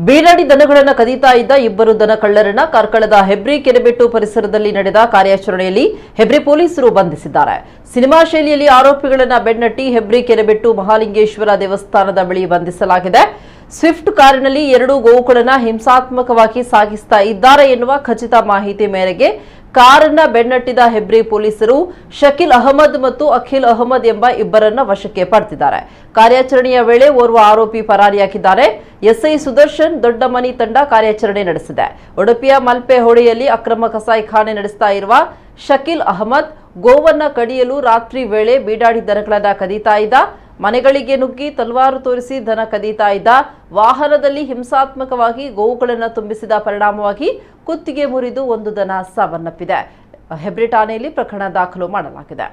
ಬೀಡಾಡಿ ದನಗಳನ್ನು ಕದೀತಾ ಇದ್ದ ಇಬ್ಬರು ದನ ಕಳ್ಳರನ್ನ ಕಾರ್ಕಳದ ಹೆಬ್ರಿ ಕೆರೆಬೆಟ್ಟು ಪರಿಸರದಲ್ಲಿ ನಡೆದ ಕಾರ್ಯಾಚರಣೆಯಲ್ಲಿ ಹೆಬ್ರಿ ಪೊಲೀಸರು ಬಂಧಿಸಿದ್ದಾರೆ. ಸಿನಿಮಾ ಶೈಲಿಯಲ್ಲಿ ಆರೋಪಿಗಳನ್ನ ಬೆನ್ನಟ್ಟಿ ಹೆಬ್ರಿ ಕೆರೆಬೆಟ್ಟು ಮಹಾಲಿಂಗೇಶ್ವರ ದೇವಸ್ಥಾನದ ಬಳಿ ಬಂಧಿಸಲಾಗಿದೆ. ಸ್ವಿಫ್ಟ್ ಕಾರಿನಲ್ಲಿ 2 ಗೋವುಗಳನ್ನು ಹಿಂಸಾತ್ಮಕವಾಗಿ ಸಾಗಿಸ್ತಾ ಇದ್ದಾರೆ ಎನ್ನುವ ಖಚಿತ ಮಾಹಿತಿ ಮೇರೆಗೆ ಕಾರನ್ನ ಬೆನ್ನಟ್ಟಿದ ಹೆಬ್ರಿ ಪೊಲೀಸರು ಶಕೀಲ್ ಅಹಮದ್ ಮತ್ತು ಅಖಿಲ್ ಅಹಮದ್ ಎಂಬ ಇಬ್ಬರನ್ನ ವಶಕ್ಕೆ ಪಡೆದಿದ್ದಾರೆ. ಕಾರ್ಯಾಚರಣೆಯ ವೇಳೆ ಓರ್ವ ಆರೋಪಿ ಪರಾರಿಯಾಗಿದ್ದಾರೆ. ಎಸ್ಐ ಸುದರ್ಶನ್ ದೊಡ್ಡಮನಿ ತಂಡ ಕಾರ್ಯಾಚರಣೆ ನಡೆಸಿದೆ. ಉಡುಪಿಯ ಮಲ್ಪೆ ಹೊಳೆಯಲ್ಲಿ ಅಕ್ರಮ ಕಸಾಯಿಖಾನೆ ನಡೆಸ್ತಾ ಇರುವ ಶಕೀಲ್ ಅಹಮದ್ ಗೋವನ್ನ ಕಡಿಯಲು ರಾತ್ರಿ ವೇಳೆ ಬೀಡಾಡಿ ದನಗಳನ್ನ ಕದೀತಾ ಇದ್ದ. ಮನೆಗಳಿಗೆ ನುಗ್ಗಿ ತಲವಾರು ತೋರಿಸಿ ದನ ಕದೀತಾ ಇದ್ದ. ವಾಹನದಲ್ಲಿ ಹಿಂಸಾತ್ಮಕವಾಗಿ ಗೋವುಗಳನ್ನು ತುಂಬಿಸಿದ ಪರಿಣಾಮವಾಗಿ ಕುತ್ತಿಗೆ ಮುರಿದು ಒಂದು ದನ ಸಾವನ್ನಪ್ಪಿದೆ. ಹೆಬ್ರಿ ಠಾಣೆಯಲ್ಲಿ ಪ್ರಕರಣ ದಾಖಲು ಮಾಡಲಾಗಿದೆ.